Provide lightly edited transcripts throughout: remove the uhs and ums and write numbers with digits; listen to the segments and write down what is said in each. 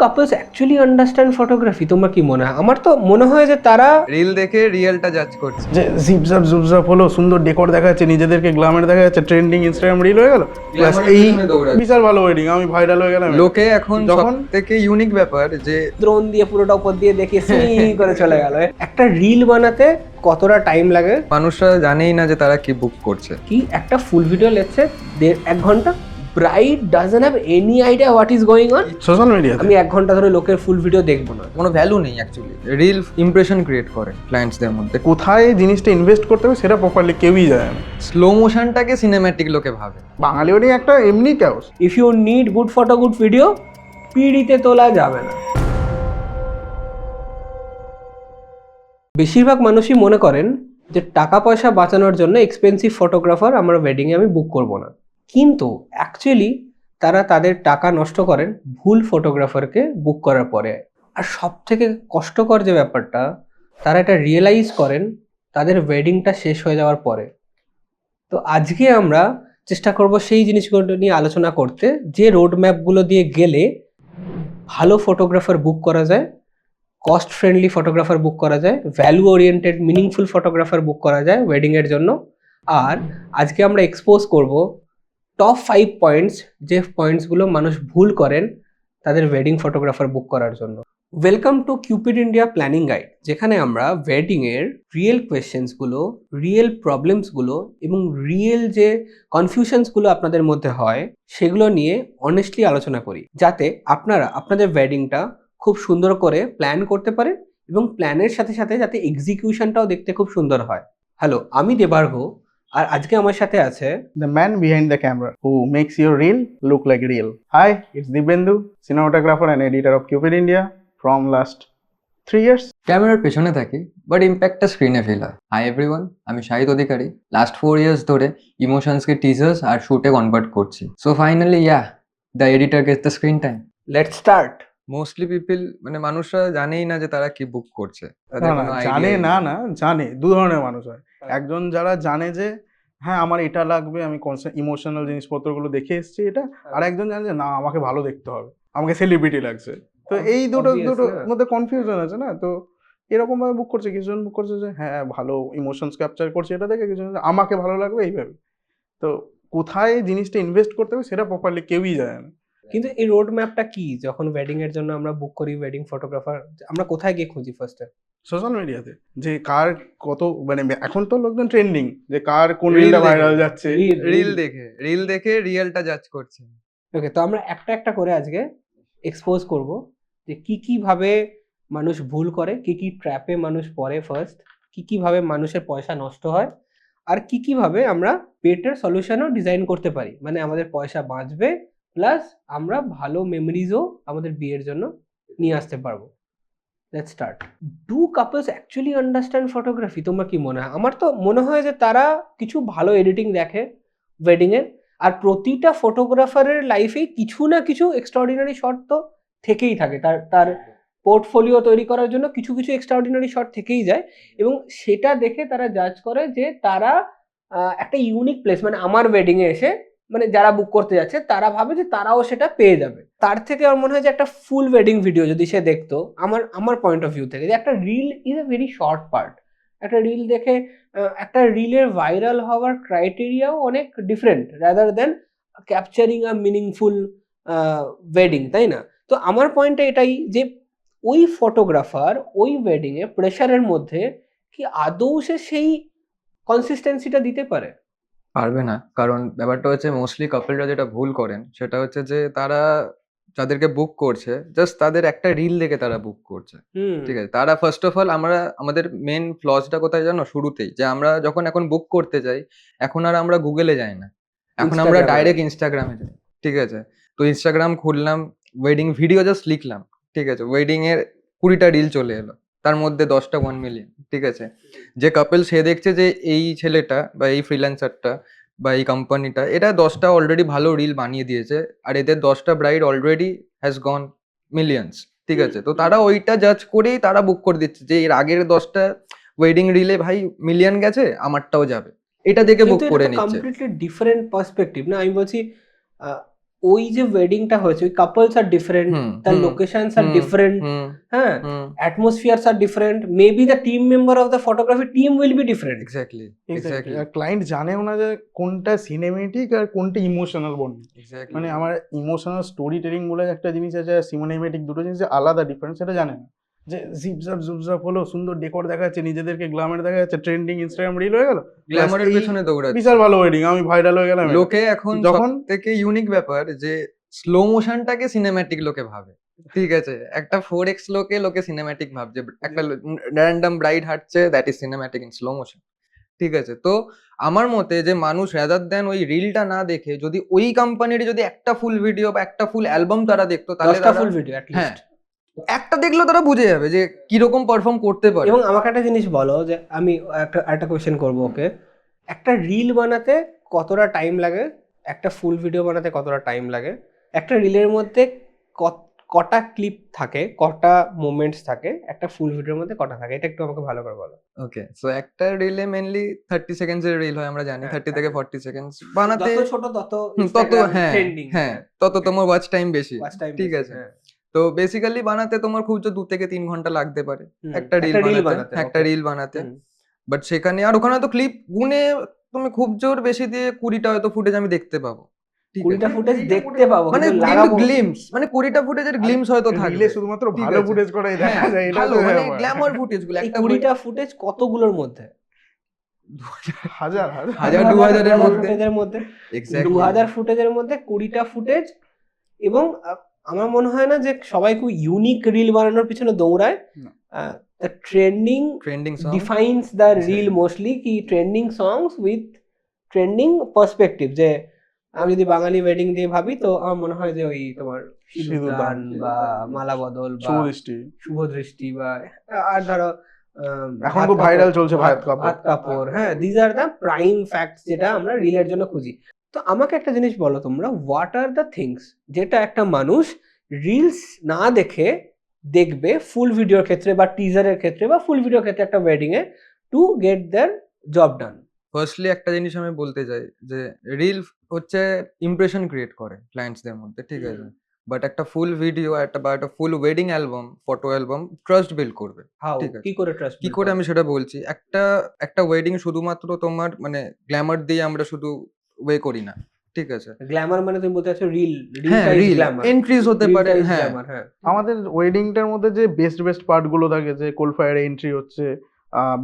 couples actually understand photography? তোমার কি মনে হয়? আমার তো মনে হয় যে তারা রিল দেখে রিয়েলটা জাজ করছে। যে জিপজাপ জুপজাপ হলো, সুন্দর ডেকোর দেখা যাচ্ছে, নিজেদেরকে গ্ল্যামার দেখা যাচ্ছে, ট্রেন্ডিং ইনস্টাগ্রাম রিল হয়ে গেল, প্লাস এই বিশাল ভালো ওয়েডিং, আমি ভাইরাল হয়ে গেলাম। লোকে এখন যখন থেকে ইউনিক ব্যাপার যে ড্রোন দিয়ে পুরোটা উপর দিয়ে দেখিয়ে করে চলে গেল। একটা রিল বানাতে কতটা টাইম লাগে? মানুষরা জানেই না যে তারা কি বুক করছে। কি একটা ফুল ভিডিও লেটসে 1.5 ঘন্টা, bride doesn't have any idea what is going on. Social মিডিয়াতে আমি 1 ঘন্টা ধরে লোকের ফুল ভিডিও দেখবো না। কোনো ভ্যালু নেই অ্যাকচুয়ালি। রিল ইমপ্রেশন ক্রিয়েট করে ক্লায়েন্টসদের মধ্যে। কোথায় জিনিসটা ইনভেস্ট করতে হবে সেটা প্রপারলি কেউই জানে না। স্লো মোশনটাকে সিনেম্যাটিক লোকে ভাবে। বাঙালি ওয়েডিং একটা এমনি chaos. If you need good photo good video, পিডিতে তোলা যাবে না। বেশিরভাগ মানুষই মনে করেন যে টাকা পয়সা বাঁচানোর জন্য এক্সপেন্সিভ ফটোগ্রাফার আমার ওয়েডিংয়ে আমি বুক করব না, কিন্তু অ্যাকচুয়ালি তারা তাদের টাকা নষ্ট করেন ভুল ফটোগ্রাফারকে বুক করার পরে। আর সব থেকে কষ্টকর যে ব্যাপারটা, তারা এটা রিয়েলাইজ করেন তাদের ওয়েডিংটা শেষ হয়ে যাওয়ার পরে। তো আজকে আমরা চেষ্টা করব সেই জিনিসগুলো নিয়ে আলোচনা করতে, যে রোড ম্যাপগুলো দিয়ে গেলে ভালো ফটোগ্রাফার বুক করা যায়, কস্ট ফ্রেন্ডলি ফটোগ্রাফার বুক করা যায়, ভ্যালু ওরিয়েন্টেড মিনিংফুল ফটোগ্রাফার বুক করা যায় ওয়েডিংয়ের জন্য। আর আজকে আমরা এক্সপোজ করব টপ 5 পয়েন্টস, যে পয়েন্টসগুলো মানুষ ভুল করেন তাদের ওয়েডিং ফটোগ্রাফার বুক করার জন্য। Welcome to Cupid India planning guide, যেখানে আমরা ওয়েডিংয়ের রিয়েল কোয়েশ্চেন্সগুলো, রিয়েল প্রবলেমসগুলো এবং রিয়েল যে কনফিউশনসগুলো আপনাদের মধ্যে হয় সেগুলো নিয়ে অনেস্টলি আলোচনা করি, যাতে আপনারা আপনাদের ওয়েডিংটা খুব সুন্দর করে প্ল্যান করতে পারেন এবং প্ল্যানের সাথে সাথে যাতে এক্সিকিউশনটাও দেখতে খুব সুন্দর হয়। হ্যালো, আমি দেবার্ঘ, আর আজকে আমার সাথে আছে The man behind the camera who makes your reel look like real. Hi, it's Dibyendu, cinematographer and editor of Cupid India from last 3 years. ক্যামেরার পেছনে থাকি বাট ইম্প্যাক্টটা স্ক্রিনে ফেল হয়। হাই এভরিওয়ান, আমি শাহিদ অধিকারী। লাস্ট 4 ইয়ার্স ধরে ইমোশনসকে টিজার্স আর শুটে কনভার্ট করছি। So finally the editor Gates the screen time. Let's start. Mostly people মানুষরা জানেই না যে তারা কি বুক করছে। তাদের কোনো জানে idea না, জানে। দু ধরনের মানুষ হয়। একজন যারা জানে যে হ্যাঁ আমার এটা লাগবে, আমি ইমোশনাল জিনিসপত্রগুলো দেখে এসেছি এটা, আর একজন জানে যে না আমাকে ভালো দেখতে হবে, আমাকে সেলিব্রিটি লাগছে। তো এই দুটোর মধ্যে কনফিউশন আছে না। তো এরকম ভাবে বুক করছে, কিছুজন বুক করছে যে হ্যাঁ ভালো ইমোশনস ক্যাপচার করছে এটা দেখে, কিছুজন আমাকে ভালো লাগবে এইভাবে। তো কোথায় জিনিসটা ইনভেস্ট করতে হবে সেটা প্রপারলি কেউই জানে না। কিন্তু এই রোড ম্যাপটা কি? যখন ওয়েডিং এর জন্য আমরা বুক করি ওয়েডিং ফটোগ্রাফার, আমরা কোথায় গিয়ে খুঁজি ফার্স্টে? সোশ্যাল মিডিয়াতে যে কার কত, এখন তো লোকজন ট্রেন্ডিং যে কার কোন রিলটা ভাইরাল যাচ্ছে, রিল দেখে রিয়েলটা জাজ করছে। ওকে, তো আমরা একটা একটা করে আজকে এক্সপোজ করব যে কি কি ভাবে মানুষ ভুল করে, কি কি ট্র্যাপে মানুষ পড়ে ফার্স্ট, কি কি ভাবে মানুষের পয়সা নষ্ট হয়, আর কি কি ভাবে আমরা বেটার সলিউশনও ডিজাইন করতে পারি, মানে আমাদের পয়সা বাঁচবে প্লাস আমরা ভালো মেমোরিজও আমাদের বিয়ের জন্য নিয়ে আসতে পারবো। Let's start. Do couples actually understand photography? তোমার কি মনে হয়? আমার তো মনে হয় যে তারা কিছু ভালো এডিটিং দেখে ওয়েডিংয়ের, আর প্রতিটা ফটোগ্রাফারের লাইফে কিছু না কিছু এক্সট্রাঅর্ডিনারি শট তো থেকেই থাকে। তার তার পোর্টফোলিও তৈরি করার জন্য কিছু কিছু এক্সট্রাঅর্ডিনারি শট থেকেই যায়, এবং সেটা দেখে তারা জাজ করে যে তারা একটা ইউনিক প্লেস, মানে আমার ওয়েডিংয়ে এসে, মানে যারা বুক করতে যাচ্ছে তারা ভাবে যে তারাও সেটা পেয়ে যাবে। তার থেকে আমার মনে হয় যে একটা ফুল ওয়েডিং ভিডিও যদি সে দেখতো, আমার পয়েন্ট অফ ভিউ থেকে, যে একটা reel is a very short part. একটা রিল দেখে একটা রিলের ভাইরাল হওয়ার ক্রাইটেরিয়াও অনেক ডিফারেন্ট রাদার দেন ক্যাপচারিং আ মিনিংফুল ওয়েডিং, তাই না? তো আমার পয়েন্টটা এটাই যে ওই ফটোগ্রাফার ওই ওয়েডিংয়ে প্রেশারের মধ্যে কি আদৌ সে সেই কনসিস্টেন্সিটা দিতে পারে? পারবে না, কারণ ব্যাপারটা হচ্ছে মোস্টলি কাপলরা যেটা ভুল করেন সেটা হচ্ছে যে তারা যাদেরকে বুক করছে জাস্ট তাদের একটা রিল দেখে তারা বুক করছে। ঠিক আছে, তারা ফার্স্ট অফ অল আমাদের মেন ফ্লসটা কোথায় জানো? শুরুতেই, যে আমরা যখন এখন বুক করতে যাই, এখন আর আমরা গুগলে যাই না, এখন আমরা Instagram-এ ডাইরেক্ট ইনস্টাগ্রামে যাই। ঠিক আছে, তো ইনস্টাগ্রাম খুললাম, ওয়েডিং ভিডিও জাস্ট লিখলাম, ঠিক আছে, ওয়েডিং এর 20টা রিল চলে এলো, তার মধ্যে 10টা 1 মিলিয়ন। ঠিক আছে, যে কাপল সে দেখছে যে এই ছেলেটা বা এই ফ্রিল্যান্সারটা বা এই কোম্পানিটা এটা 10টা অলরেডি ভালো রিল বানিয়ে দিয়েছে, আর এদের 10টা bride already has gone millions. ঠিক আছে, তো তারা ওইটা জাজ করেই তারা বুক করে দিচ্ছে যে এর আগের 10টা ওয়েডিং রিলে ভাই মিলিয়ন গেছে, আমারটাও যাবে, এটা দেখে বুক করে নিচ্ছে। কমপ্লিটলি ডিফারেন্ট পার্সপেক্টিভ না? আমি বলছি ওই যে ওয়েডিংটা হয়েছে, ওই কাপলস আর ডিফারেন্ট, হুম, তার হুম, লোকেশনস আর হুম, ডিফারেন্ট, হুম, হ্যাঁ, হুম, atmospheres are different, maybe the team member of the photography team will be different. Exactly, exactly. Exactly, আর ক্লায়েন্ট জানেও না যে কোনটা সিনেমেটিক আর কোনটা ইমোশনাল বন্ডিং। এক্স্যাক্টলি। মানে আমার ইমোশনাল স্টোরি টেলিং বলে একটা জিনিস আছে, সিনেমেটিক দুটো জিনিস আলাদা ডিফারেন্স, সেটা জানে না। যে জিপজাপ জুপজাপ হলো, সুন্দর ডেকোর দেখা যাচ্ছে, নিজেদেরকে গ্ল্যামার দেখা যাচ্ছে, ট্রেন্ডিং ইনস্টাগ্রাম রিল হয়ে গেল, গ্ল্যামারের এই পেছনে দৌড়াচ্ছে। বিশাল ভালো ওয়েডিং, আমি ভাইরাল হয়ে গেলাম। লোকে এখন যখন সবথেকে ইউনিক ব্যাপার যে স্লো মোশনটাকে সিনেম্যাটিক লোকে ভাবে, ঠিক আছে? একটা 4x লোকে সিনেম্যাটিক ভাবছে, একটা র্যান্ডম ব্রাইড হাঁটছে, that is cinematic in slow motion, ঠিক আছে? তো আমার মতে যে মানুষ রাদার দেন ওই রিলটা না দেখে যদি ওই কোম্পানির যদি একটা ফুল ভিডিও বা একটা ফুল অ্যালবাম তারা দেখতো, তাহলে 10টা তারা ফুল ভিডিও অ্যাট হ্যাঁ লিস্ট। একটা দেখলেও তারা বুঝে যাবে যে কিরকম পারফর্ম করতে পারে। এবং আমাকে একটা জিনিস বলো, যে আমি একটা কোয়েশ্চেন করবো ওকে, একটা রিল বানাতে কতটা টাইম লাগে, একটা ফুল ভিডিও বানাতে কতটা টাইম লাগে, একটা রিলের মধ্যে কটা ক্লিপ থাকে, কটা মোমেন্টস থাকে, একটা ফুল ভিডিওর মধ্যে কটা থাকে, এটা একটু আমাকে ভালো করে বলো। ওকে, সো একটা রিলে মেনলি 30 সেকেন্ডস এর রিল হয়, আমরা জানি হ্যাঁ, 30 থেকে হ্যাঁ। 40 সেকেন্ডস বানাতে। যত ছোট তত তত হ্যাঁ ট্রেন্ডিং, হ্যাঁ তত তোমার ওয়াচ টাইম বেশি, ওয়াচ টাইম ঠিক আছে? তো বেসিক্যালি বানাতে তোমার খুব জোর 2 থেকে 3 ঘন্টা লাগতে পারে একটা রিল বানাতে, একটা okay. রিল বানাতে। বাট সেখানে আর ওখানে তো ক্লিপ গুনে তুমি খুব জোর বেশি দিয়ে 20টা হয়তো ফুটেজ আমি দেখতে পাবো, ঠিক 20টা আছে? ফুটেজ দেখতে পাবো, মানে কিন্তু কিন্তু লাগাবো গ্লিমস, মানে 20টা ফুটেজের গ্লিমস হয়তো থাকবে। রিলে শুধুমাত্র ঠিক ভালো আছে। ফুটেজ করাই দেখা হ্যাঁ, যায়, এটা ভালো তো মানে ব্যাপার। গ্ল্যামার ফুটেজ গুলো এই একটা 20টা ফুটেজ কতগুলোর মধ্যে? হাজার হাজার 1000-2000 এর মধ্যে, ফুটেজের মধ্যে, এক্স্যাক্টলি। 2000 ফুটেজের মধ্যে 20টা ফুটেজ। এবং আমার মনে হয় না যে সবাই খুব ইউনিক রিল বানানোর পিছনে দৌড়ায়। না। The trending song defines the reel Exactly. Mostly, কি trending songs with trending perspective. যে আমি যদি বাঙালি ওয়েডিং দিয়ে ভাবি, তো আমার মনে হয় যে ওই তোমার সিঁদুরদান বা মালা বদল বা শুভদৃষ্টি। শুভ দৃষ্টি, বা আর ধরো এখন খুব ভাইরাল চলছে ভাত কাপড়। ভাত কাপড়, হ্যাঁ, these are the prime facts যেটা আমরা রিলের জন্য খুঁজি। তো আমাকে একটা জিনিস বলো তোমরা, হোয়াট আর দ্য থিংস যেটা একটা মানুষ রিলস না দেখে দেখবে ফুল ভিডিওর ক্ষেত্রে বা টিজারের ক্ষেত্রে বা ফুল ভিডিওর ক্ষেত্রে একটা wedding A, to get there job done? Firstly একটা জিনিস আমি বলতে চাই যে রিল হচ্ছে ইমপ্রেশন ক্রিয়েট করে ক্লায়েন্টসদের মধ্যে, ঠিক আছে? বাট একটা ফুল ভিডিও বা একটা full wedding album, photo album trust build করবে, হাউ, ঠিক আছে? কি করে ট্রাস্ট কি করে আমি সেটা বলছি। একটা ওয়েডিং শুধুমাত্র তোমার মানে গ্ল্যামার দিয়ে আমরা শুধু ওয়ে করি না, ঠিক আছে? গ্ল্যামার মানে তুমি বলতে চাচ্ছো রিল, হ্যাঁ, রিল গ্ল্যামার এন্ট্রিজ হতে পারে, হ্যাঁ হ্যাঁ। আমাদের ওয়েডিংটার মধ্যে যে বেস্ট পার্ট গুলো থাকে, যে কোল ফায়ারে এন্ট্রি হচ্ছে,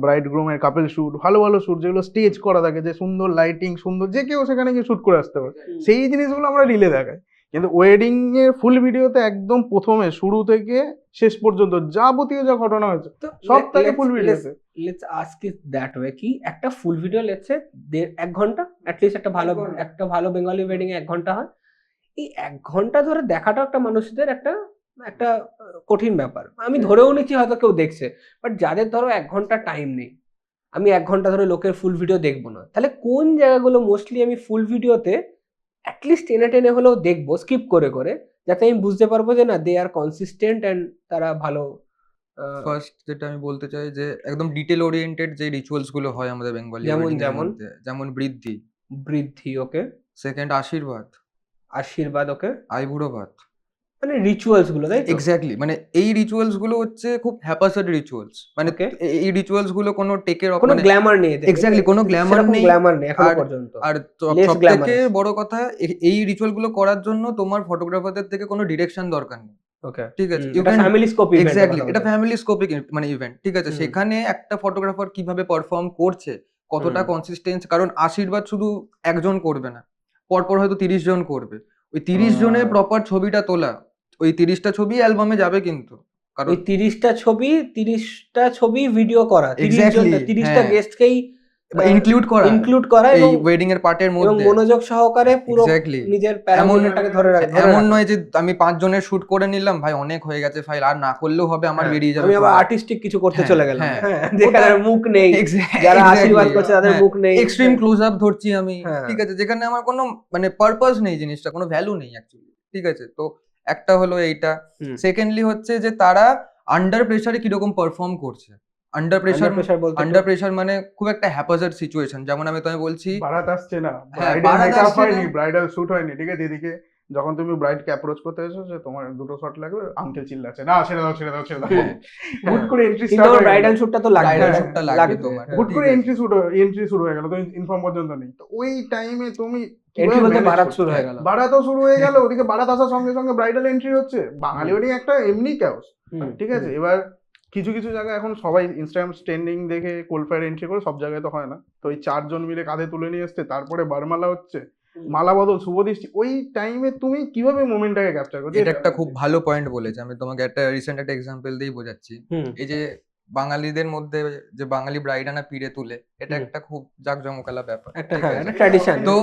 ব্রাইড গ্রুমের কাপল শুট, ভালো ভালো শুট যেগুলো স্টেজ করা থাকে, যে সুন্দর লাইটিং, সুন্দর যে কেউ সেখানে গিয়ে শুট করে আসতে পারে, সেই জিনিসগুলো আমরা রিলে দেখাই। কিন্তু ওয়েডিং এর ফুল ভিডিওতে একদম প্রথমে শুরু থেকে শেষ পর্যন্ত যাবতীয় যা ঘটনা হয়েছে তো সব থাকে ফুল ভিডিওতে। Let's ask it that way, কি একটা ফুল ভিডিও লেটস সে 1 ঘন্টা, অ্যাট লিস্ট একটা ভালো বেঙ্গলি ওয়েডিং এ 1 ঘন্টা হয়। এই 1 ঘন্টা ধরে দেখাটা একটা মানুষদের একটা একটা কঠিন ব্যাপার। আমি ধরেও নিচ্ছি হয়তো কেউ দেখছে, বাট যাদের ধরো 1 ঘন্টা টাইম নেই, আমি 1 ঘন্টা ধরে লোকের ফুল ভিডিও দেখবো না, তাহলে কোন জায়গাগুলো মোস্টলি আমি ফুল ভিডিওতে অ্যাটলিস্ট টেনে টেনে হলেও দেখবো, স্কিপ করে করে, যাতে আমি বুঝতে পারবো যে না, দে আর কনসিস্টেন্ট অ্যান্ড তারা ভালো। ফার্স্ট যেটা আমি বলতে চাই যে একদম ডিটেল ওরিয়েন্টেড যে রিচুয়ালস গুলো হয় আমাদের বেঙ্গলি যেমন বৃদ্ধি, ওকে, সেকেন্ড আশীর্বাদ, ওকে, আইবুড়ো ভাত, মানে রিচুয়ালস গুলো, তাই তো? এক্স্যাক্টলি। মানে এই রিচুয়ালস গুলো হচ্ছে খুব হ্যাপাসেড রিচুয়ালস, মানে Okay. এই রিচুয়ালস গুলো কোনো টেকের কোনো গ্ল্যামার নেই এতে। এক্স্যাক্টলি কোনো গ্ল্যামার নেই, গ্ল্যামার নেই এখনো আর- পর্যন্ত। আর Less সব থেকে glamorous. বড় কথা এই রিচুয়াল গুলো করার জন্য তোমার ফটোগ্রাফারদের থেকে কোনো ডিরেকশন দরকার নেই, ওকে, ঠিক আছে? এটা ফ্যামিলি স্কোপ ইভেন্ট। এক্স্যাক্টলি, এটা ফ্যামিলি স্কোপিক মানে ইভেন্ট, ঠিক আছে? হুম। সেখানে একটা ফটোগ্রাফার কিভাবে পারফর্ম করছে, কতটা কনসিস্টেন্স, কারণ আশীর্বাদ শুধু একজন করবে না, পরপর হয়তো 30 জন করবে। ওই 30 জনের প্রপার ছবিটা তোলা, ওই 30টা ছবি অ্যালবামে যাবে, কিন্তু কারণ ওই 30টা ছবি ভিডিও করা, 30 Exactly, 30টা হ্যাঁ। গেস্টকেই ইনক্লুড করা এই এবং ওয়েডিং এর পার্টের এবং মধ্যে, মনোযোগ সহকারে পুরো এক্স্যাক্টলি। নিজের প্যারামিটারটাকে ধরে এমন রাখা। নয় যে আমি 5 জনের শুট করে নিলাম, ভাই অনেক হয়ে গেছে ফাইল, আর না করলেও হবে, আমার হ্যাঁ, বেরিয়ে যাবে। আমি আবার আর্টিস্টিক কিছু করতে হ্যাঁ, চলে গেলাম, হ্যাঁ। হ্যাঁ, যেখানে ওটা- মুখ নেই, যারা আশীর্বাদ করছে তাদের মুখ নেই, এক্সট্রিম ক্লোজ আপ ধরছি আমি, হ্যাঁ। ঠিক আছে? যেখানে আমার কোনো মানে পারপাস নেই, জিনিসটা কোনো ভ্যালু নেই অ্যাকচুয়ালি, ঠিক আছে? তো একটা হলো এইটা। হুম। সেকেন্ডলি হচ্ছে যে তারা আন্ডার প্রেসারে কিরকম পারফর্ম করছে। আন্ডার প্রেসার মানে খুব একটা হ্যাপাজার্ড সিচুয়েশন, যেমন আমি তোমায় বলছি বারাত আসছে না, হ্যাঁ, ব্রাইডাল বারাত মেকআপ আসছে হয়নি, না। ব্রাইডাল শুট হয়নি, ঠিক আছে? এদিকে যখন তুমি ব্রাইডকে অ্যাপ্রোচ করতে এসো যে তোমার দুটো শট লাগবে, আঙ্কেল চিল্লাচ্ছে, না ছেড়ে দাও ছেড়ে দাও ছেড়ে দাও, হুট করে এন্ট্রি কিন্তু স্টার্ট হয়ে ব্রাইডাল গেল, শুটটা তো লাগবে, ব্রাইডাল হ্যাঁ, শুটটা লাগবে তোমার, হুট ঠিক করে আছে। এন্ট্রি শুরু হয়ে গেল, তুমি ইনফর্ম পর্যন্ত নেই, তো ওই টাইমে তুমি এন্ট্রি বলতে manage বারাত করছো? শুরু হয়ে গেল। বারাতও শুরু হয়ে গেল, ওদিকে বারাত আসার সঙ্গে সঙ্গে ব্রাইডাল এন্ট্রি হচ্ছে, বাঙালি ওদিকে একটা এমনি ক্যাওস, হুম, ঠিক আছে। এবার কিছু কিছু জায়গায় এখন সবাই ইনস্টাগ্রাম ট্রেন্ডিং দেখে কোলফায়ার এন্ট্রি করে, সব জায়গায় তো হয় না, তো ওই 4 জন মিলে কাঁধে তুলে নিয়ে এসছে, তারপরে বারমালা হচ্ছে, মালা বদল, শুভ দৃষ্টি, ওই টাইমে তুমি কিভাবে মোমেন্টটাকে ক্যাপচার করছো? এটা একটা খুব ভালো পয়েন্ট বলেছে, আমি তোমাকে একটা রিসেন্ট একটা এক্সাম্পল দিয়েই বোঝাচ্ছি। হুম, এই যে বাঙালিদের মধ্যে যে বাঙালি ব্রাইড আনা পিড়ে তুলে, এটা হুম। একটা খুব জাঁকজমকালা ব্যাপার, একটা ঠিক হ্যাঁ আছে? একটা ট্র্যাডিশন। তো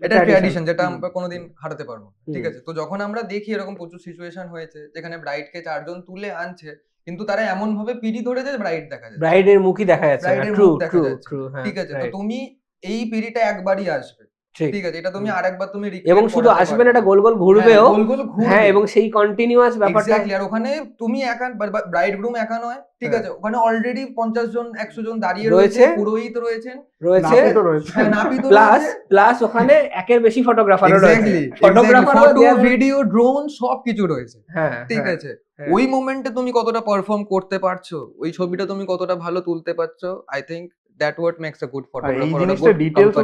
এটা tradition। ট্র্যাডিশন যেটা হুম। আমরা কোনোদিন হারাতে পারবো না, ঠিক হুম। আছে? তো যখন আমরা দেখি এরকম প্রচুর সিচুয়েশন হয়েছে যেখানে ব্রাইডকে 4 জন তুলে আনছে, কিন্তু তারা এমন ভাবে পিড়ি ধরেছে যে ব্রাইড দেখা যাচ্ছে, ব্রাইডের মুখই দেখা যাচ্ছে না। ব্রাইডের ট্রু মুখ দেখা ট্রু যাচ্ছে, ট্রু, হ্যাঁ ঠিক আছে? তো right, তুমি এই পিড়িটা একবারই আসবে, ঠিক। ঠিক আছে? এটা তুমি হুম। আরেকবার তুমি এবং recreate শুধু করাতে আসবে না, পারবে এটা না। গোল গোল হ্যাঁ, ঘুরবেও। গোল গোল ঘুরবে। হ্যাঁ, এবং সেই কন্টিনিউয়াস ব্যাপারটা। এক্স্যাক্টলি। আর ওখানে তুমি একা, ব্রাইড গ্রুম একা নয়, ঠিক হ্যাঁ। আছে? ওখানে অলরেডি 50 জন 100 জন দাঁড়িয়ে রয়েছে। রয়েছে, পুরোহিত রয়েছেন, রয়েছে, নাপিতও রয়েছে। হ্যাঁ, নাপিত প্লাস রয়েছে। প্লাস ওখানে একের বেশি ফটোগ্রাফারও রয়েছে। Exactly, photographer, photo, video, drone সবকিছু রয়েছে, হ্যাঁ ঠিক হ্যাঁ, আছে? হ্যাঁ। ওই মোমেন্টে তুমি কতটা পারফর্ম করতে পারছো, ওই ছবিটা তুমি কতটা ভালো তুলতে পারছো, I think that what makes a good আর এই ফটোগ্রাফার, জিনিসটা ডিটেলস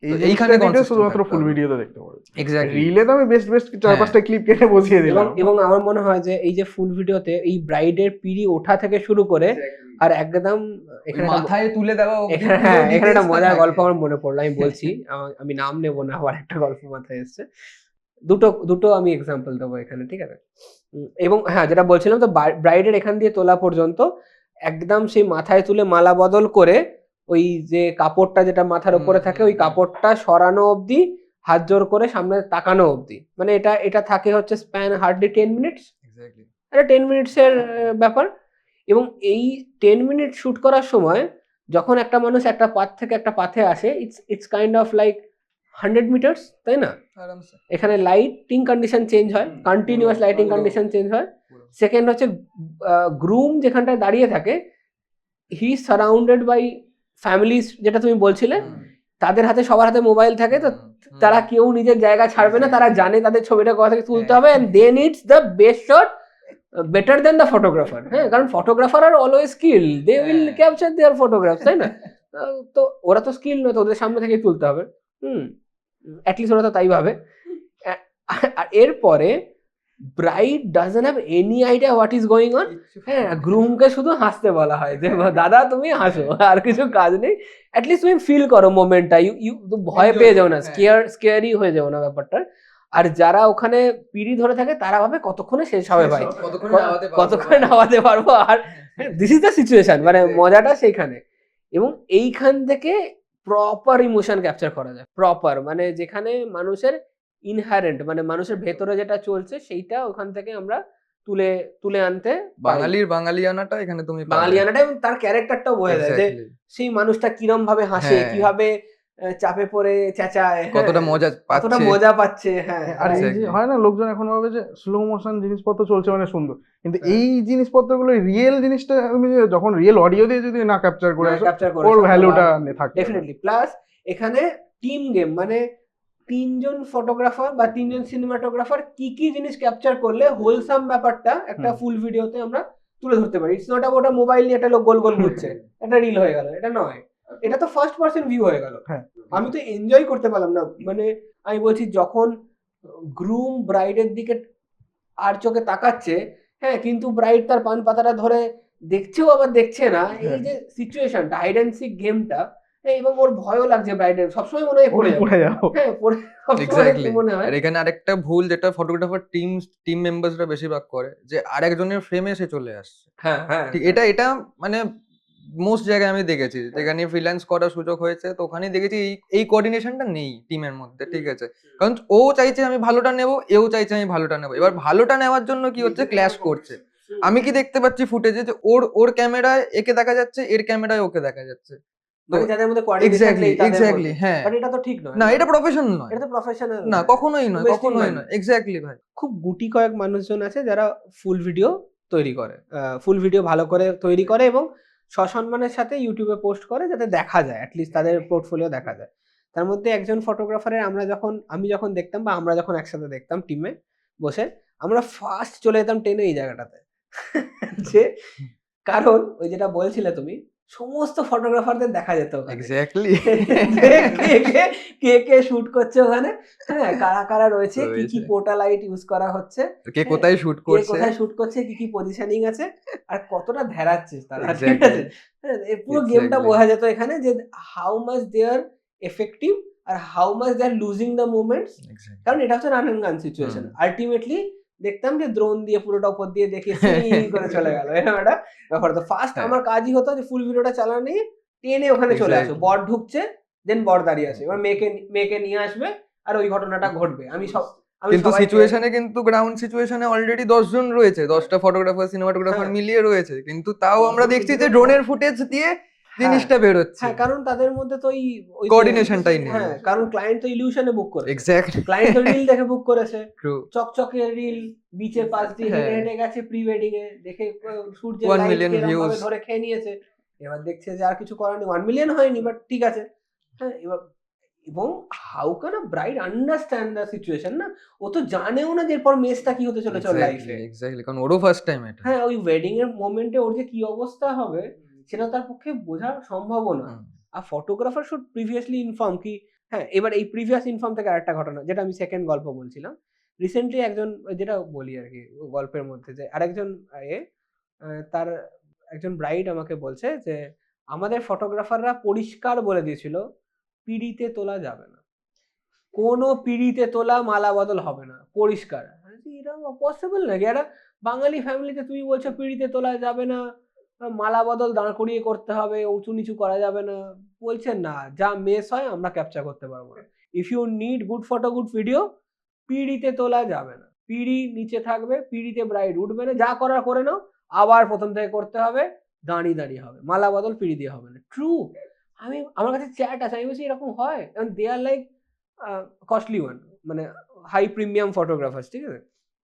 তো এইখানে consistent শুধুমাত্র থাকতে ফুল হবে। ভিডিওতে দেখতে পারবে। এক্স্যাক্টলি। রিলে তো আমি বেস্ট হ্যাঁ। 4-5টা ক্লিপ কেটে বসিয়ে এবং দিলাম। এবং আমার মনে হয় যে এই যে ফুল ভিডিওতে এই ব্রাইডের পিড়ি ওঠা থেকে শুরু করে আর একদম এখানে একটা- মাথায় তুলে দেওয়া অবধি এখানে পুরো হ্যাঁ, এখানে একটা details টা মজার থাকে। গল্প আমার মনে পড়লো, আমি বলছি। আমি নাম নেব না, আবার একটা গল্প মাথায় এসছে। দুটো দুটো আমি এক্সাম্পল দেবো এখানে, ঠিক আছে? এবং হ্যাঁ, যেটা বলছিলাম, তো ব্রাইডের এখান দিয়ে তোলা পর্যন্ত একদম সেই মাথায় তুলে মালা বদল করে ওই যে কাপড়টা যেটা মাথার উপরে থাকে, ওই কাপড়টা সরানো অবধি, হাত জোর করে সামনে তাকানো অবধি, মানে এটা থাকে হচ্ছে স্প্যান হার্ডলি 10 মিনিটস। Exactly. এটা 10 মিনিটসের ব্যাপার। এবং এই 10 মিনিট শুট করার সময় যখন একটা মানুষ একটা পাথ থেকে একটা পাথে আসে, it's kind of like 100 metres, তাই না? আরামসে। এখানে লাইটিং কন্ডিশন চেঞ্জ হয়, কন্টিনিউয়াস লাইটিং পুরো। কন্ডিশন চেঞ্জ হয়। পুরো। সেকেন্ড হচ্ছে গ্রুম যেখানটায় দাঁড়িয়ে থাকে, হি সারাউন্ডেড বাই ফ্যামিলিজ, যেটা তুমি বলছিলে, তাদের হাতে, সবার হাতে মোবাইল থাকে, তো তারা কেউ নিজের জায়গা ছাড়বে না, তারা জানে তাদের ছবিটা কোথা থেকে তুলতে হবে, and they needs the best shot better than the photographer. হ্যাঁ, কারণ ফটোগ্রাফার আর always skill, they will capture their photograph, তাই না? তো ওরা তো স্কিল নয়, তো ওদের সামনে থেকেই তুলতে হবে। অ্যাটলিস্ট ওরা তো তাই ভাবে। আর এরপরে bride doesn't have any idea what is going on. হ্যাঁ, গ্রুমকে শুধু হাসতে বলা হয় যে দাদা তুমি হাসো, আর কিছু কাজ নেই। অ্যাটলিস্ট তুমি ফিল করো মোমেন্টটা, ইউ ভয় পেয়ে যাও না, স্কেয়ারি হয়ে যাও না ব্যাপারটা। আর যারা ওখানে পিড়ি ধরে থাকে তারা ভাবে কতক্ষণে শেষ হবে ভাই, কতক্ষণে নামাতে পারবো। আর দিস ইজ দ্য সিচুয়েশন, মানে মজাটা সেইখানে। এবং এইখান থেকে প্রপার ইমোশন ক্যাপচার করা যায়, প্রপার, মানে যেখানে মানুষের ইনহারেন্ট, মানে মানুষের ভেতরে যেটা চলছে সেইটা ওখান থেকে আমরা তুলে তুলে আনতে পারি। বাঙালিয়ানাটা এখানে তুমি পাবে। বাঙালিয়ানাটা এবং তার ক্যারেক্টারটাও বোঝা যায় যে Exactly. সেই মানুষটা কিরম ভাবে হাসে, হ্যাঁ। কিভাবে চাপে পড়ে চেঁচায়, হ্যাঁ, কতটা মজা কতটা পাচ্ছে। মজা পাচ্ছে। হ্যাঁ, আর এই যে Exactly. হয় না, লোকজন এখন ভাবে যে স্লো মোশন জিনিসপত্র চলছে মানে সুন্দর, কিন্তু হ্যাঁ। এই জিনিসপত্রগুলো রিয়েল জিনিসটা তুমি যখন রিয়েল অডিও দিয়ে যদি না ক্যাপচার করে আসো, ক্যাপচার করে ওর ভ্যালুটা থাকে। ডেফিনেটলি। প্লাস এখানে টিম গেম, মানে 3 জন ফটোগ্রাফার বা 3 জন সিনেমাটোগ্রাফার কি কি জিনিস ক্যাপচার করলে হোলসাম ব্যাপারটা একটা ফুল ভিডিওতে আমরা তুলে ধরতে পারি। ইটস নট অ্যাবাউট মোবাইল নিয়ে একটা লোক গোল গোল ঘুরছে, একটা রিল হয়ে গেল, এটা নয়। এটা তো ফার্স্ট পার্সন ভিউ হয়ে গেল। হ্যাঁ। আমি তো এনজয় করতে পারলাম না, মানে আমি বলছি যখন গ্রুম ব্রাইডের দিকে আর চোখে তাকাচ্ছে, হ্যাঁ, কিন্তু ব্রাইড তার পান পাতাটা ধরে দেখছেও আবার দেখছে না, এই যে সিচুয়েশনটা, হাইড অ্যান্ড সিক গেমটা, এবং ওর ভয়ও লাগছে ব্রাইডের, সবসময় মনে হয় পড়ে যাবে। পড়ে যাও। হ্যাঁ, পড়ে সবসময় এক্স্যাক্টলি। মনে হয়। আর এখানে আরেকটা ভুল যেটা ফটোগ্রাফার টিম মেম্বারসরা বেশিরভাগ করে, যে আরেকজনের ফ্রেমে এসে চলে আসছে। হ্যাঁ হ্যাঁ, ঠিক, এটা মানে মোস্ট জায়গায় আমি দেখেছি, যেখানে ফ্রিল্যান্স করার সুযোগ হয়েছে, তো ওখানেই দেখেছি এই কোঅর্ডিনেশনটা নেই টিমের মধ্যে, ঠিক আছে? কারণ ও চাইছে আমি ভালোটা নেব, এও চাইছে আমি ভালোটা নেব, এবার ভালোটা নেওয়ার জন্য কি হচ্ছে, ক্ল্যাশ করছে। আমি কি দেখতে পাচ্ছি ফুটেজে যে ওর ক্যামেরায় একে দেখা যাচ্ছে, এর ক্যামেরায় ওকে দেখা যাচ্ছে। মানে যাদের মধ্যে কোঅর্ডিনেশন এক্স্যাক্টলি, নেই তাদের এক্স্যাক্টলি, মধ্যে। হ্যাঁ। বাট এটা তো ঠিক নয়। না, এটা প্রফেশন নয়, এটা তো প্রফেশনাল না, কখনোই নয়, Wasting কখনোই money. নয়। এক্স্যাক্টলি ভাই। খুব গুটি কয়েক মানুষজন আছে যারা ফুল ভিডিও তৈরি করে, ফুল ভিডিও ভালো করে তৈরি করে এবং সসম্মানের সাথে ইউটিউবে পোস্ট করে, যাতে দেখা যায়, অ্যাটলিস্ট তাদের পোর্টফোলিও দেখা যায়। তার মধ্যে একজন ফটোগ্রাফারের আমি যখন দেখতাম বা আমরা যখন একসাথে দেখতাম টিমে বসে, আমরা ফার্স্ট চলে যেতাম টেনে এই জায়গাটাতে। যে কারণ ওই যেটা বলছিলে তুমি, সমস্ত ফটোগ্রাফারদের দেখা যেত ওখানে। এক্স্যাক্টলি। যে কে শুট করছে ওখানে, হ্যাঁ, কারা রয়েছে, কি রয়েছে। পোর্টা লাইট ইউজ করা হচ্ছে, কে কোথায় শুট কে করছে। কোথায় শুট করছে, কি পজিশনিং আছে, আর কতটা ধেরাচ্ছে তারা, ঠিক Exactly. আছে? হ্যাঁ, এই পুরো গেমটা Exactly. বোঝা যেত এখানে যে how much they are effective আর how much they are losing the moments. Exactly. কারণ এটা হচ্ছে run and gun situation. Ultimately দেখতাম যে ড্রোন দিয়ে পুরোটা উপর দিয়ে দেখে করে চলে গেল, এরকম একটা ব্যাপার। তো ফার্স্ট হ্যাঁ। আমার কাজই হতো যে ফুল ভিডিওটা চালানো নিয়ে টেনে ওখানে চলে আসো, Exactly. বর ঢুকছে, দেন বর দাঁড়িয়ে আছে, এবার মেয়েকে নিয়ে আসবে আর ওই ঘটনাটা ঘটবে। আমি কিন্তু সবাইকে- সিচুয়েশনে, কিন্তু গ্রাউন্ড সিচুয়েশনে অলরেডি 10 জন রয়েছে, 10টা ফটোগ্রাফার সিনেমাটোগ্রাফার হ্যাঁ। মিলিয়ে রয়েছে, কিন্তু তাও আমরা দেখছি যে ড্রোনের ফুটেজ দিয়ে জিনিসটা বেরোচ্ছে। হ্যাঁ, কারণ তাদের মধ্যে তো ওই Coordination-টাই নেই। হ্যাঁ, কারণ ক্লায়েন্ট তো ইলিউশনে বুক করেছে, এক্স্যাক্টলি। ক্লায়েন্ট তো রিল দেখে বুক করেছে, ট্রু। চকচকে রিল, বিচের পাশ দিয়ে হ্যাঁ। হেঁটে হেঁটে গেছে প্রি ওয়েডিং এ, দেখে সূর্যের 1 লাইট million কিরকম ভাবে views। ধরে খেয়ে নিয়েছে। এবার দেখছে যে আর কিছু করার নেই, 1 মিলিয়ন হয়নি বাট ঠিক আছে। হ্যাঁ, এবার এবং how can a bride understand the situation না, ও তো জানেও না যে এরপর মেসটা কি হতে চলেছে ওর লাইফে। এক্স্যাক্টলি, কারণ ওরও ফার্স্ট টাইম এটা। হ্যাঁ, ওই ওয়েডিং এর মোমেন্টে ওর যে কি অবস্থা হবে সেটা তার পক্ষে বোঝা সম্ভব না। হুম। আর ফটোগ্রাফার শুড প্রিভিয়াসলি ইনফর্ম কি, হ্যাঁ, এবার এই প্রিভিয়াস ইনফর্ম থেকে আরেকটা ঘটনা, যেটা আমি সেকেন্ড গল্প বলছিলাম। রিসেন্টলি একজন, যেটা বলি আর কি গল্পের মধ্যে, যে আরেকজন তার একজন ব্রাইড আমাকে বলছে যে আমাদের ফটোগ্রাফাররা পরিষ্কার বলে দিয়েছিল পিঁড়িতে তোলা যাবে না, কোনো পিঁড়িতে তোলা মালা বদল হবে না, পরিষ্কার। আমি বলছি, এটা পসিবল নাকি? একটা বাঙালি ফ্যামিলিতে তুমি বলছো পিঁড়িতে তোলা যাবে না, মালা বদল দাঁড় করিয়ে করতে হবে, উঁচু নিচু করা যাবে না। বলছেন না, যা মেস হয় আমরা ক্যাপচার করতে পারবো না। If you need good photo good video, পিঁড়িতে তোলা যাবে না, পিঁড়ি নিচে থাকবে, পিঁড়িতে ব্রাইড উঠবে না, যা করার করে নাও, আবার প্রথম থেকে করতে হবে, দাঁড়িয়ে হবে, মালা বদল পিঁড়ি দিয়ে হবে না। ট্রু। আমার কাছে চ্যাট আছে, আমি বলছি এরকম হয়, দে আর লাইক কস্টলি ওয়ান, মানে হাই প্রিমিয়াম ফটোগ্রাফার্স, ঠিক আছে?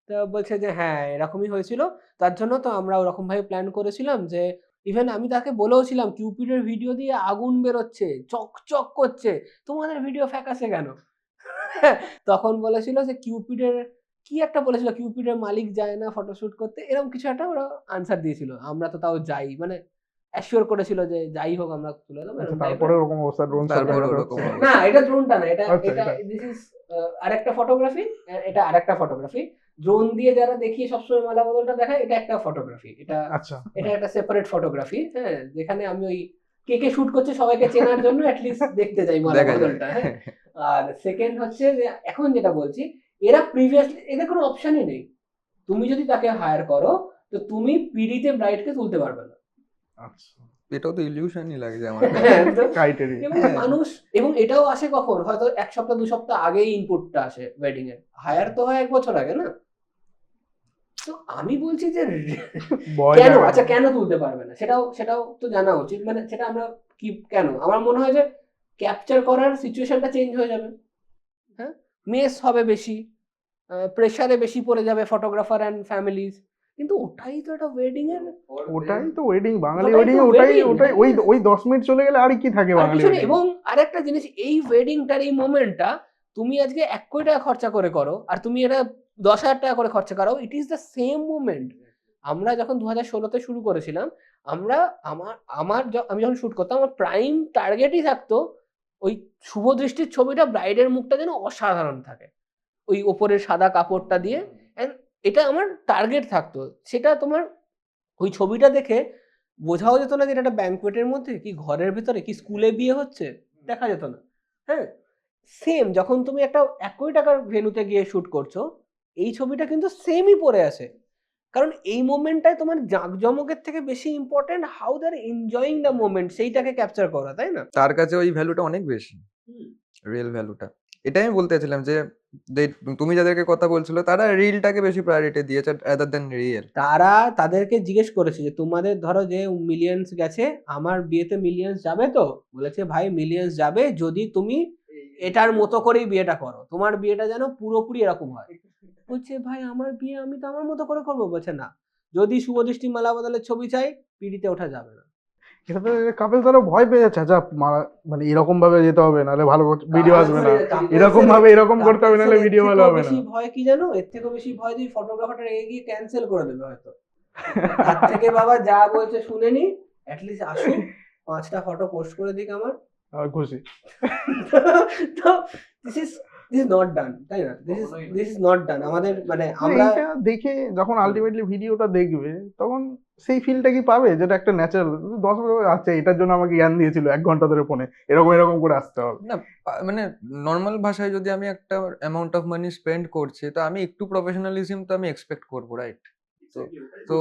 তো বলছে যে হ্যাঁ, এরকমই হয়েছিল, তার জন্য তো আমরা ওরকম ভাবে প্ল্যান করেছিলাম যে ইভেন আমি তাকে বলেও ছিলাম কিউপিডের ভিডিও দিয়ে আগুন বেরোচ্ছে, চকচক করছে, তোমাদের ভিডিও ফ্যাকাসে কেন? তখন বলেছিল যে কিউপিডের কি একটা বলেছিল, কিউপিডের মালিক যায় না ফটোশুট করতে, এরকম কিছু একটা ওরা আনসার দিয়েছিল। আমরা তো তাও যাই, মানে অ্যাসিওর করেছিল যে যাই হোক আমরা তুলে দেবো, এরকম তারপরে টাইপের। ওরকম অবস্থা, ড্রোন তারপরে ওরকম অবস্থা। না, এটা ড্রোনটা না, এটা আচ্ছা, এটা এটা। দিস ইজ আরেকটা ফটোগ্রাফি, এটা আরেকটা ফটোগ্রাফি। ড্রোন দিয়ে যারা দেখিয়ে সবসময় মালা বদলটা দেখায়, এটা একটা ফটোগ্রাফি, এটা আচ্ছা, এটা একটা সেপারেট ফটোগ্রাফি। হ্যাঁ, যেখানে আমি ওই কে শুট করছে সবাইকে চেনার জন্য অ্যাটলিস্ট দেখতে যাই মালা দেখা যায়। বদলটা। হ্যাঁ, আর সেকেন্ড হচ্ছে যে এখন যেটা বলছি, এরা প্রিভিয়াসলি, এদের কোনো অপশনই নেই। তুমি যদি তাকে হায়ার করো তো তুমি পিড়িতে ব্রাইডকে তুলতে পারবে না। আচ্ছা, এটাও তো ইলিউশনই লাগছে আমার কাছে। হ্যাঁ, তো ক্রাইটেরিয়া। এবং মানুষ, এবং এটাও আসে কখন, হয়তো 1 সপ্তাহ 2 সপ্তাহ আগেই ইনপুটটা আসে ওয়েডিং এর, হায়ার তো হয় 1 বছর আগে না। তো আমি বলছি যে কেন, আচ্ছা কেন তুলতে পারবে না, সেটাও তো জানা উচিত। মানে সেটা আমরা কি, কেন আমার মনে হয় যে ক্যাপচার করার সিচুয়েশনটা চেঞ্জ হয়ে যাবে। হ্যাঁ, মেস হবে বেশি, প্রেসারে বেশি পড়ে যাবে ফটোগ্রাফার অ্যান্ড ফ্যামিলিজ, কিন্তু ওটাই তো একটা ওয়েডিং এর, ওটাই তো ওয়েডিং, বাঙালি ওটাই ওয়েডিং তো ওটাই wedding, ওটাই ওই হ্যাঁ। ওই 10 মিনিট চলে গেলে আর কি থাকে আর বাঙালি কিছু নেই। ওয়েডিং। এবং আরেকটা জিনিস, এই ওয়েডিংটার এই মোমেন্টটা তুমি আজকে 1 কোটি টাকা খরচা করে করো, আর তুমি এটা 10,000 টাকা করে খরচা করো, it is the same moment. আমরা যখন 2016-তে শুরু করেছিলাম, আমি যখন শুট করতাম, আমার প্রাইম টার্গেটই থাকতো ওই শুভ দৃষ্টির ছবিটা, ব্রাইডের মুখটা যেন অসাধারণ থাকে ওই ওপরের সাদা কাপড়টা দিয়ে, এন্ড এটা আমার টার্গেট থাকতো। সেটা তোমার ওই ছবিটা দেখে বোঝাও যেত না যে এটা একটা ব্যাঙ্কোয়েটের মধ্যে, কি ঘরের ভিতরে, কি স্কুলে বিয়ে হচ্ছে, দেখা যেত না। হ্যাঁ, সেম যখন তুমি একটা 1 কোটি টাকার ভেন্যুতে গিয়ে শুট করছো, এই ছবিটা কিন্তু সেমই পড়ে আছে। কারণ এই মোমেন্টটাই তোমার জাঁকজমকের থেকে বেশি important how they are enjoying the moment, সেইটাকে ক্যাপচার করা, তাই না? তার কাছে ওই ভ্যালুটা অনেক বেশি, রিয়েল ভ্যালুটা। এটাই আমি বলতে চাইছিলাম যে তুমি যাদেরকে কথা বলছিল তারা রিলটাকে বেশি প্রায়োরিটি দিয়েছে রাদার দ্যান রিয়েল। তারা তাদেরকে জিজ্ঞেস করেছে যে তোমাদের ধরো যে মিলিয়ন্স গেছে, আমার বিয়েতে মিলিয়ন্স যাবে তো? বলেছে ভাই মিলিয়ন্স যাবে যদি তুমি এটার মতো করেই বিয়েটা করো, তোমার বিয়েটা যেন পুরোপুরি এরকম হয়। বলছে ভাই আমার বিয়ে আমি তো আমার মতো করে করবো। বলছে না, যদি শুভদৃষ্টি মালা বদলের ছবি চাই, পিড়িতে ওঠা যাবে না। এটা তো কাপেল তারা ভয় পেয়ে যাচ্ছে, আচ্ছা মানে এরকম ভাবে যেতে হবে, নাহলে ভালো ভিডিও আসবে না, এরকম ভাবে এরকম করতে হবে, নাহলে ভিডিও ভালো হবে না। বেশি ভয় কি জানো, এর থেকেও বেশি ভয় যে ফটোগ্রাফারটা রেগে গিয়ে ক্যান্সেল করে দেবে হয়তো। তার থেকে বাবা যা বলছে শুনে নি, অ্যাটলিস্ট আসুন 5টা ফটো পোস্ট করে দিক আমার। খুশি। তো দিস ইজ নট ডান, তাই না? This is not done. আমাদের মানে আমরা এইটা দেখে যখন আলটিমেটলি ভিডিওটা দেখবে তখন সেই ফিলটা কি পাবে, যেটা একটা ন্যাচারাল 10 বছর আচ্ছা এটার জন্য আমাকে জ্ঞান দিয়েছিল 1 ঘন্টা ধরে ফোনে, এরকম এরকম করে আসতে হবে। না মানে নর্মাল ভাষায় যদি আমি একটা অ্যামাউন্ট অফ মানি স্পেন্ড করছি, তো আমি একটু প্রফেশনালিজম তো আমি এক্সপেক্ট করবো, রাইট? তো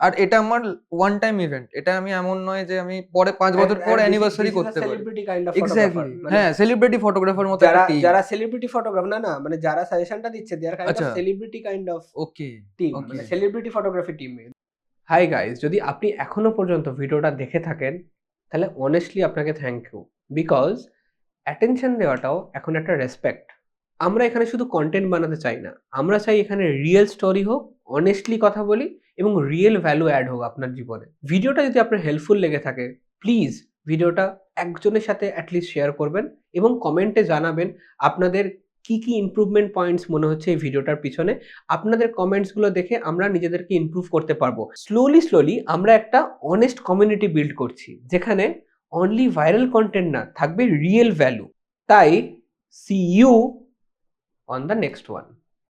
আর এটা আমার ওয়ান টাইম ইভেন্ট, এটা আমি এমন নয় যে আমি পরে 5 বছর পর অ্যানিভার্সারি করতে পারি। সেলিব্রিটি কাইন্ড অফ এক্স্যাক্টলি, হ্যাঁ, সেলিব্রিটি ফটোগ্রাফার মতো যারা একটা টিম। যারা সেলিব্রিটি ফটোগ্রাফ না না মানে যারা সাজেশনটা দিচ্ছে দে আর কাইন্ড অফ আচ্ছা। Celebrity kind of okay, team, Okay. মানে celebrity photography team. Hi guys, যদি আপনি এখনো পর্যন্ত ভিডিওটা দেখে থাকেন তাহলে অনেস্টলি আপনাকে থ্যাংক ইউ, বিকজ অ্যাটেনশন দেওয়াটাও এখন একটা রেসপেক্ট। আমরা এখানে শুধু কন্টেন্ট বানাতে চাই না, আমরা চাই এখানে রিয়েল স্টোরি হোক, অনেস্টলি কথা বলি এবং রিয়েল ভ্যালু অ্যাড হোক আপনার জীবনে। ভিডিওটা যদি আপনার হেল্পফুল লেগে থাকে প্লিজ ভিডিওটা একজনের সাথে অ্যাটলিস্ট শেয়ার করবেন এবং কমেন্টে জানাবেন আপনাদের কি কি ইমপ্রুভমেন্ট পয়েন্টস মনে হচ্ছে এই ভিডিওটার পিছনে। আপনাদের কমেন্টসগুলো দেখে আমরা নিজেদেরকে ইমপ্রুভ করতে পারবো। স্লোলি আমরা একটা অনেস্ট কমিউনিটি বিল্ড করছি যেখানে অনলি ভাইরাল কন্টেন্ট না, থাকবে রিয়েল ভ্যালু। তাই see you on the next one.